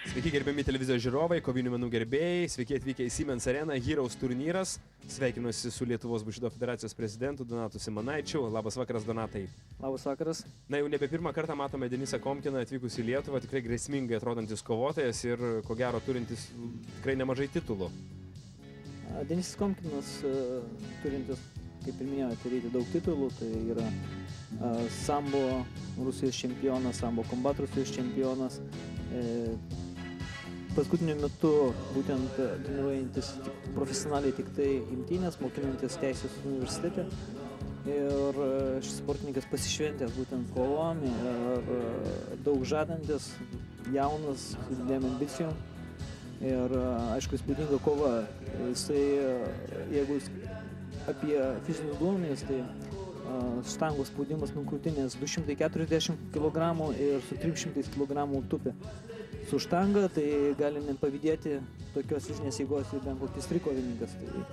Sveiki gerbiami televizijos žiūrovai, kovinių menų gerbėjai, sveiki atvykę į Siemens Areną, Heroes turnyras. Sveikinuosi su Lietuvos bušido federacijos prezidentu Donatu Simanaičiu. Labas vakaras, Donatai. Labas vakaras. Na, jau nebe pirmą kartą matome Denisą Komkiną atvykus į Lietuvą, tikrai grėsmingai atrodantis kovotojas ir ko gero turintis tikrai nemažai titulų. Denisas Komkinas turintis, kaip ir minėjau, turėti daug titulų, tai yra sambo Rusijos čempionas, sambo kombat Rusijos čempionas. Paskutiniu metu būtent treniruojantis profesionaliai tik tai imtynės, mokinantis teisės universitete. Ir šis sportininkas pasišventęs būtent kovom ir daug žadantis, jaunas, su didelėm ambicijom. Ir aišku, įspūdinga kova. Jisai, jeigu apie fizinius duomenis, tai štangos spaudimas nuo krūtinės 240 kg ir su 300 kg tupė. Su štanga tai gali nepavydėti tokios fizinės jėgos ir bent kokis trikovininkas. Tai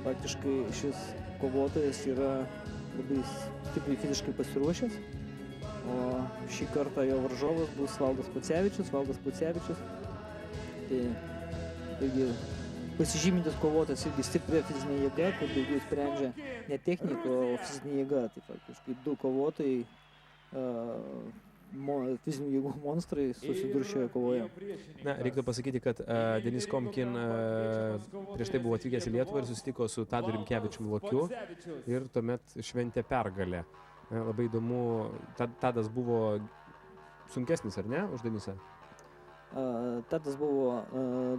faktiškai šis kovotojas yra labai stipriai fiziškai pasiruošęs. O šį kartą jo varžovas bus Valdas Pocevičius. Tai irgi pasižymintis kovotojas irgi stipria fizinė jėga, kur daugiau sprendžia ne technika, o fizinė jėga. Tai faktiškai du kovotojai fizinių jėgų monstrai susidurs šioje kovoje. Na, reiktų pasakyti, kad Denis Komkin prieš tai buvo atvykęs į Lietuvą ir susitiko su Tadu Rimkevičium Lokiu ir tuomet šventė pergalę. Labai įdomu, Tadas buvo sunkesnis, ar ne, už Denisą? Tadas buvo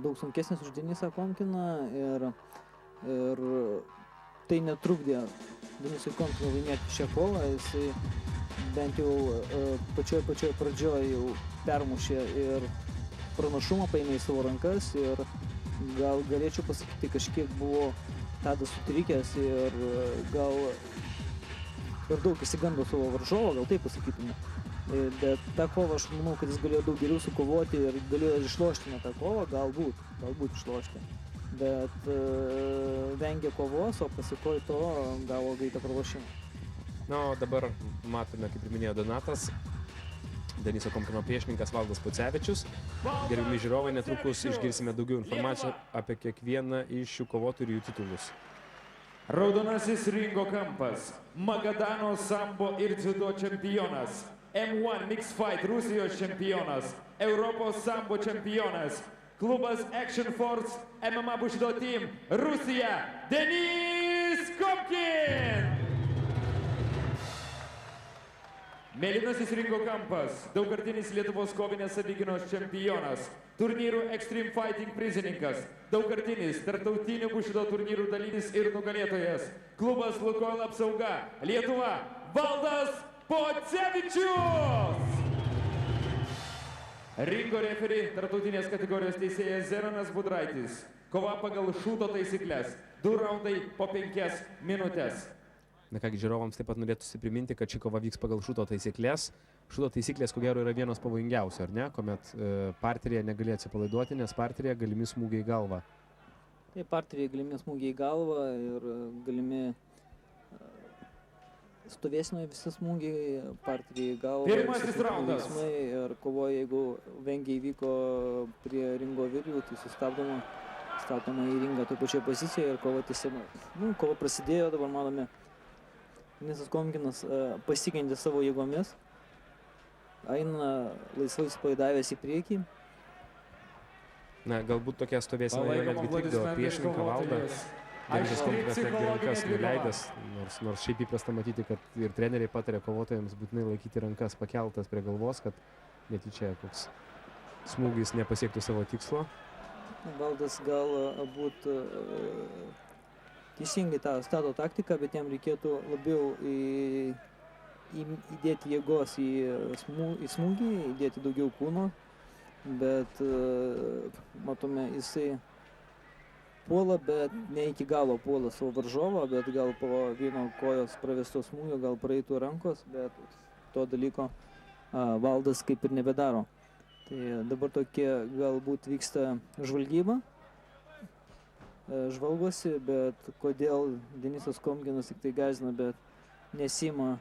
daug sunkesnis už Denisą Komkiną ir tai netrukdė Denisui Komkinui laimėti šią kovą. Jisai bent jau pačioj pradžioj jau permušė ir pranašumą paėmė į savo rankas ir gal galėčiau pasakyti, kažkiek buvo Tadas sutrikęs ir gal per daug įsigando savo varžovą, gal taip pasakytume. Bet tą kovą aš manau, kad jis galėjo daug geriau sukovoti ir galėjo išlošti tą kovą, galbūt išlošti. Bet vengė kovos, o pasikoj to gavo greitą pralošimą. Na, o dabar matome, kaip ir minėjo Donatas, Deniso Komkino priešininkas Valdas Pocevičius. Gerbiami žiūrovai, netrukus išgirsime daugiau informacijos apie kiekvieną iš šių kovotojų ir jų titulus. Raudonasis ringo kampas, Magadano sambo ir dziudo čempionas, M1 Mixed Fight Rusijos čempionas, Europos sambo čempionas, klubas Action Force MMA Bushido Team, Rusija, Denis Komkin! Mėlynasis ringo kampas, daugkartinis Lietuvos kovinės savigynos čempionas, turnyrų Extreme Fighting prizininkas, daugkartinis tarptautinių Bushido turnyrų dalyvis ir nugalėtojas, klubas Lukoil apsauga, Lietuva, Valdas Pocevičius! Ringo referi, tarptautinės kategorijos teisėjas Zenonas Budraitis. Kova pagal šūto taisyklės, 2 raundai po 5 minutės. Na kągi, žiūrovams taip pat norėtųsi priminti, kad ši kova vyks pagal šūto taisyklės. Šūto taisyklės, ko gero, yra vienos pavojingiausių, ar ne? Kuomet parteryje negali atsipalaiduoti, nes parteryje galimi smūgiai į galvą. Tai parteryje galimi smūgiai į galvą ir galimi stovėsinoje visi smūgiai parteryje į galvą. Pirmasis raundas. Ir kovoje, jeigu vengiai įvyko prie ringo virių, tai statoma į ringą toje pačioje pozicijoje ir kova tiesiama. Kova prasidėjo, dabar matome, Denisas Komkinas pasigendė savo jėgomis, eina laisvai atsipalaidavęs į priekį. Na, galbūt tokia stovėsena jau netgi trikdo priešininką Valdą. Denisas Komkinas netgi rankas nuleidęs, nors šiaip įprasta matyti, kad ir treneriai patarė kovotojams būtinai laikyti rankas pakeltas prie galvos, kad netyčia koks smūgis nepasiektų savo tikslo. Valdas galbūt teisingai tą stato taktiką, bet jam reikėtų labiau įdėti jėgos į smūgį, įdėti daugiau kūno, bet matome, jisai puola, bet ne iki galo puola savo varžovą, bet gal po vieno kojos pravesto smūgio gal praeitų rankos, bet to dalyko Valdas kaip ir nebedaro. Tai dabar tokia galbūt vyksta žvalgyba. Žvalgosi, bet kodėl Denisas Komkinas tik tai gąsdina, bet nesima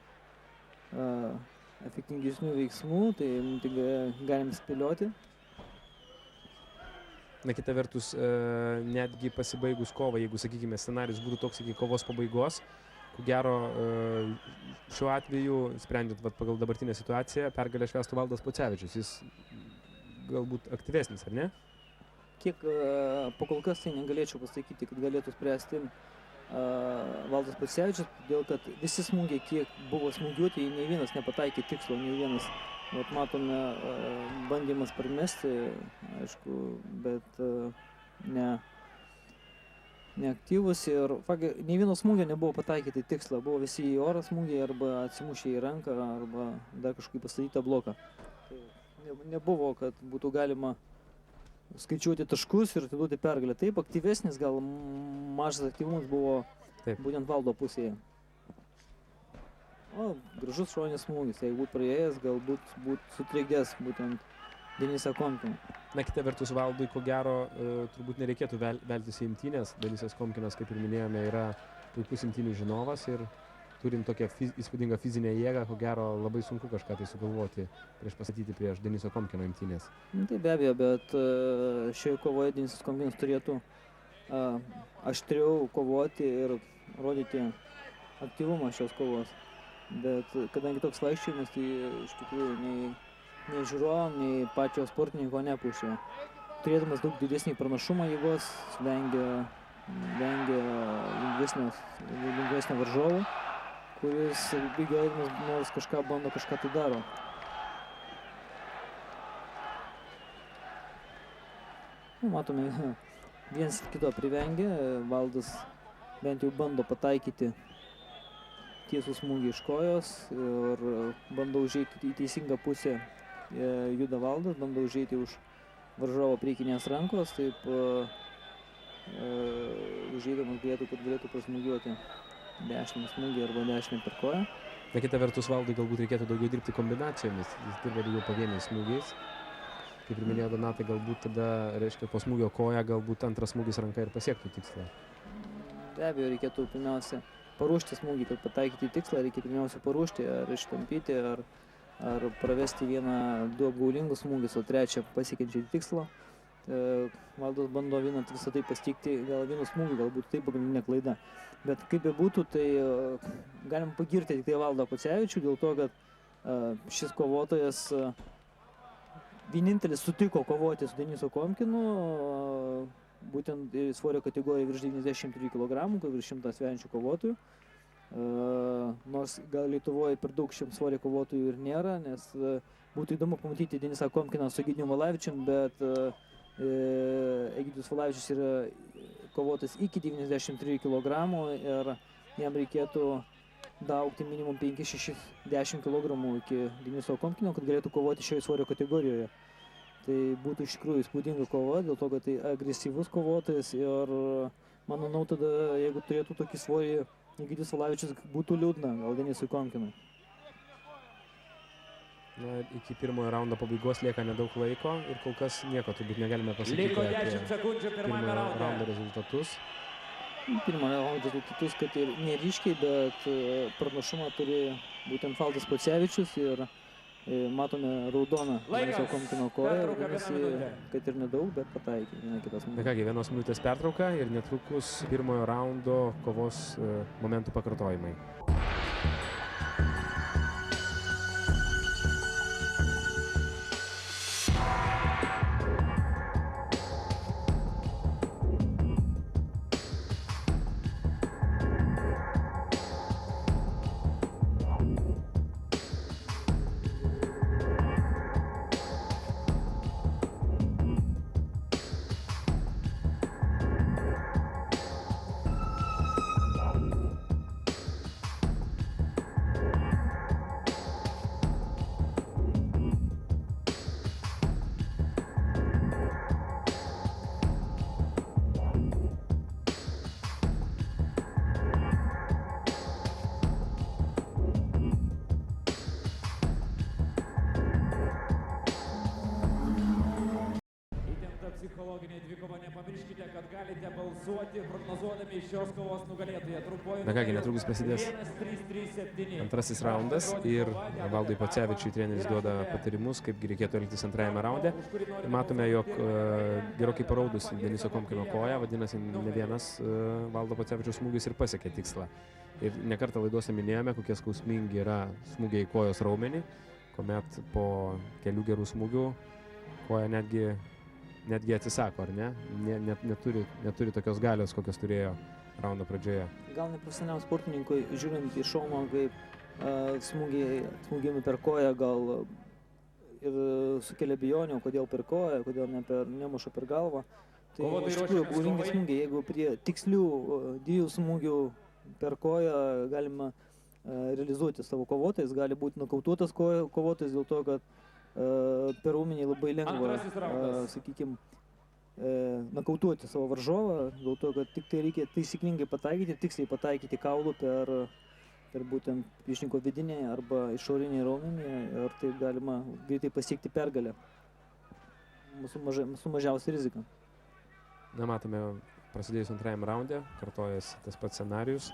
efektingesnių veiksmų, tai tik galim spėlioti. Na, kita vertus, netgi pasibaigus kovą, jeigu, sakykime, scenarius būtų toks iki kovos pabaigos, ko gero, šiuo atveju, sprendžiant pagal dabartinę situaciją, pergalę švęstų Valdas Pocevičius. Jis galbūt aktyvesnis, ar ne? Kiek po kol kas tai negalėčiau pasakyti, kad galėtų spręsti Valdas Pocevičius, todėl kad visi smūgiai, kiek buvo smūgiuoti, nei vienas nepataikė tikslo, nei vienas. Vat matome bandymas parmesti, aišku, bet neaktyvus ir nei vieno smūgio nebuvo pataikyti tikslą, buvo visi į orą smūgiai arba atsimušė į ranką arba dar kažkokį pastatytą bloką. Tai nebuvo, kad būtų galima skaičiuoti taškus ir atiduoti pergalę. Taip, aktyvesnis, gal mažas aktyvumas buvo būtent Valdo pusėje. O, gražus šoninis smūgis, jeigu būtų praėjęs, galbūt būtų sutrikdęs būtent Denisą Komkiną. Na, kita vertus, Valdui, ko gero, turbūt nereikėtų veltis į imtynės. Denisas Komkinas, kaip ir minėjome, yra puikus imtynių žinovas ir turint tokią įspūdingą fizinę jėgą, ko gero, labai sunku kažką tai sugalvoti pastatyti prieš Deniso Komkino imtynės. Tai be abejo, bet šioje kovoje Denisas Komkinas turėtų aštriau kovoti ir rodyti aktyvumą šios kovos. Bet kadangi toks vaikščiojimas, tai iš tikrųjų nei žiūrovam, nei pačio sportininko nepušė. Turėdamas daug didesnį pranašumą jėgos, vengia lengvesnio varžovų, kuris bėgiodamas nors kažką bando, kažką tai daro. Matome, vienas kito privengia, Valdas bent jau bando pataikyti tiesų smūgį iš kojos ir bando užeiti į teisingą pusę. Juda Valdas, bando užeiti už varžovo priekinės rankos, taip užeidamas galėtų prasmūgiuoti dešinį smūgį arba dešinį per koją. Na, kita vertus, Valdui galbūt reikėtų daugiau dirbti kombinacijomis, jis dirba daugiau pavieniais smūgiais. Kaip ir minėjo Donatai, galbūt tada, reiškia, po smūgio koja, galbūt antras smūgis ranka ir pasiektų tikslą. Be abejo, reikėtų pirmiausia paruošti smūgį, kad pataikyti į tikslą, reikia pirmiausia paruošti, ar ištampyti, ar pravesti du apgaulingus smūgius, o trečią pasiekiančią tikslą. Valdas bando visą tai pasiekti gal vienu smūgiu, galbūt tai pagrindinė klaida. Bet kaip bebūtų, tai galim pagirti tik tai Valdą Pocevičių dėl to, kad šis kovotojas vienintelis sutiko kovoti su Denisu Komkinu, būtent svorio kategorijoje virš 93 kg, virš 100 sveriančių kovotojų. Nors gal Lietuvoje per daug šiam svorio kovotojų ir nėra, nes būtų įdomu pamatyti Denisą Komkiną su Egidijum Valavičium, bet Egidijus Valavičius yra kovotas iki 93 kg ir jam reikėtų daugti minimum 5-6-10 kg iki Deniso Komkino, kad galėtų kovoti šioje svorio kategorijoje. Tai būtų iš tikrųjų įspūdinga kova, dėl to, kad tai agresyvus kovotojas ir manau, tada, jeigu turėtų tokį svorį Egidijus Valavičius, būtų liūdna gal Denisui Komkinui. Na, iki pirmojo raundo pabaigos lieka nedaug laiko ir kol kas nieko turbūt negalime pasakyti apie pirmojo raundo rezultatus. Pirmojo raundo rezultatus, kad ir neryškiai, bet pranašumą turi būtent Valdas Pocevičius ir matome raudoną Deniso Komkino koją, kad ir nedaug, bet pataikė vieną kitą smūgį. Na kągi, 1 minutės pertrauka ir netrukus pirmojo raundo kovos momentų pakartojimai. psichologinė dvikova, nepamirškite, kad galite balsuoti prognozuodami šios kovos nugalėtoją. Na kągi, netrukus prasidės 1-3-3-7. antrasis raundas ir Valdui Pocevičiui treneris duoda patarimus, kaip reikėtų elgtis antrajame raunde. Matome, jog gerokai paraudusi Deniso Komkino koja, vadinasi, ne vienas Valdo Pocevičiaus smūgis ir pasiekė tikslą. Ir nekartą laidose minėjome, kokie skausmingi yra smūgiai į kojos raumenį, kuomet po kelių gerų smūgių koja netgi atsisako, ar ne? Neturi tokios galios, kokios turėjo raundo pradžioje. Gal neprofesionaliam sportininkui, žiūrint iš šono, kaip smūgiami per koją, gal ir sukelia abejonių, kodėl per koją, kodėl nemuša per galvą. Tai iš tikrųjų apgaulingi smūgiai, jeigu prie tikslių 2 smūgių per koją galima realizuoti savo kovotojais, gali būti nokautuotas kovotojas dėl to, kad per raumenį labai lengva, sakykime, nokautuoti savo varžovą, dėl to, kad tik tai reikia taisyklingai pataikyti, tiksliai pataikyti kaulų per būtent priešininko vidinį arba išorinį raumenį ir taip galima greitai pasiekti pergalę su mažiausia rizika. Na, matome, prasidėjus antrajam raunde, kartojasi tas pats scenarius.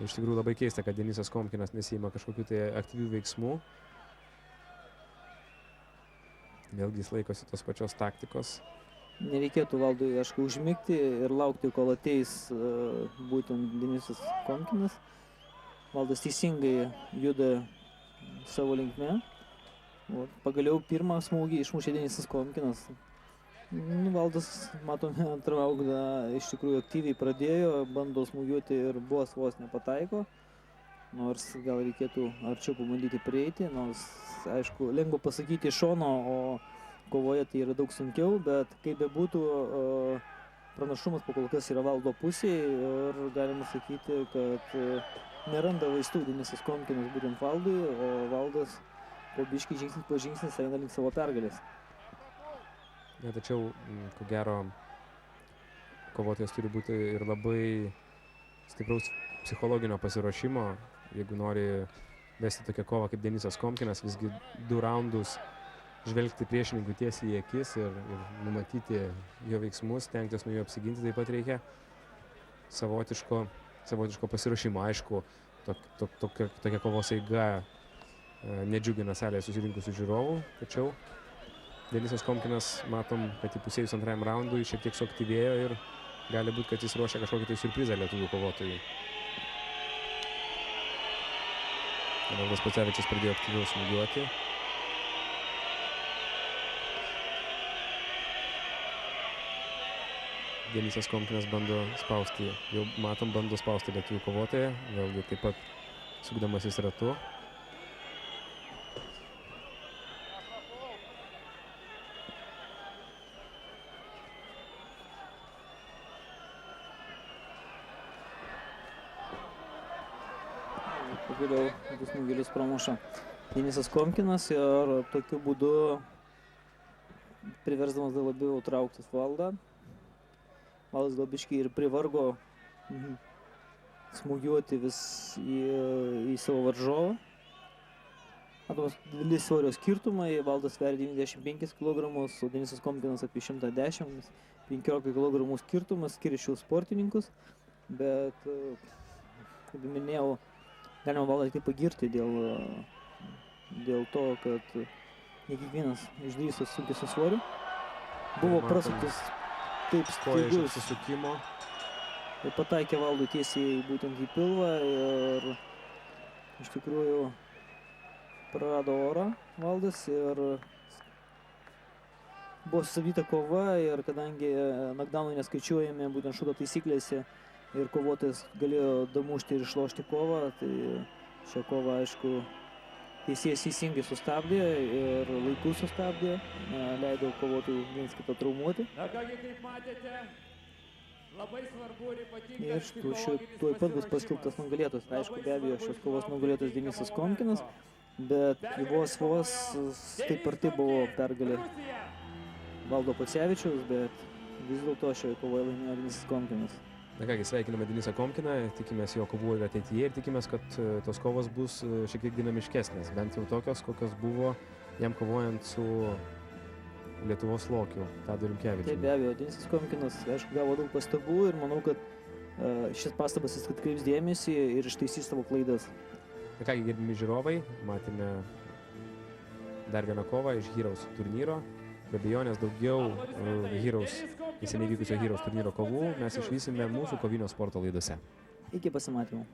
Iš tikrųjų labai keista, kad Denisas Komkinas nesima kažkokių tai aktyvių veiksmų. Vėlgi jis laikosi tos pačios taktikos. Nereikėtų Valdui, aišku, užmigti ir laukti, kol ateis būtent Denisas Komkinas. Valdas teisingai juda savo linkme. Pagaliau pirmą smūgį išmušė Denisas Komkinas. Valdas, matome, antrą raundą iš tikrųjų aktyviai pradėjo, bando smūgiuoti ir vos nepataiko. Nors gal reikėtų arčiau pabandyti prieiti, nors, aišku, lengva pasakyti iš šono, o kovoje tai yra daug sunkiau, bet kaip bebūtų, pranašumas po kol kas yra Valdo pusėje ir galima sakyti, kad neranda vaistų Denisas Komkinas būtent Valdui, o Valdas po biškį žingsnis po žingsnis eina link savo pergalės. Ja, tačiau, ko gero, kovotojas turi būti ir labai stipraus psichologinio pasiruošimo, jeigu nori vesti tokią kovą kaip Denisas Komkinas, visgi 2 raundus žvelgti priešininkų tiesiai į akis ir numatyti jo veiksmus, stengtis nuo jo apsiginti, taip pat reikia savotiško pasiruošimo. Aišku, tokia kovos eiga nedžiugina salėje susirinkusių žiūrovų, tačiau Denisas Komkinas, matom, kad įpusėjus antrajam raundui šiek tiek suaktyvėjo ir gali būti, kad jis ruošia kažkokį tai siurprizą lietuvių kovotojui. Valdas Pocevičius pradėjo aktyviau smūgiuoti. Denisas Komkinas bando spausti, jau matom, bando spausti lietuvių kovotoją, vėlgi taip pat sukdamasis ratu. Pagaliau du smūgelius pramuša Denisas Komkinas ir tokiu būdu priversdamas dar labiau trauktis Valdą. Valdas gal biškį ir privargo smūgiuoti vis į savo varžovą. Matomas dideli svorio skirtumai, Valdas sveria 95 kg, o Denisas Komkinas apie 110, 15 kg skirtumas skiria šių sportininkus, bet, kaip minėjau, galima Valdą tik pagirti dėl to, kad ne kiekvienas išdrįso sunkiai su svoriu. Buvo prasuktas taip staigus susisukimo. Ir pataikė Valdui tiesiai būtent į pilvą ir iš tikrųjų prarado orą Valdas ir buvo sustabdyta kova ir kadangi nokdaunai neskaičiuojami būtent šudo taisyklėse ir kovotojas galėjo damušti ir išlošti kovą, tai šią kovą, aišku, teisėjas teisingai sustabdė ir laiku sustabdė, leido kovotojų vienas kitą traumuoti. Na kągi, kaip matėte, labai svarbu ir ypatingas Ir tuoj pat bus paskelbtas nugalėtojas. Aišku, be abejo, šios kovos nugalėtojas Denisas Komkinas, bet vos taip arti buvo pergalė Valdo Pocevičiaus, bet vis dėlto šioje kovoje laimėjo Denisas Komkinas. Na kągi, sveikiname Denisą Komkiną, tikimės jo kovų ir ateityje ir tikimės, kad tos kovos bus šiek tiek dinamiškesnės, bent jau tokios, kokios buvo jam kovojant su Lietuvos Lokių, Tadu Tai Rimkevičiumi. be abejo, Denisas Komkinas, aišku, gavo daug pastabų ir manau, kad šis pastabas jis atkreips dėmesį ir ištaisys savo klaidas. Na kągi, gerbimi žiūrovai, matėme dar vieną kovą iš Heroes turnyro. Be abejonės daugiau neseniai vykusio Heroes turnyro kovų mes išvysime mūsų kovinio sporto laidose. Iki pasimatymų.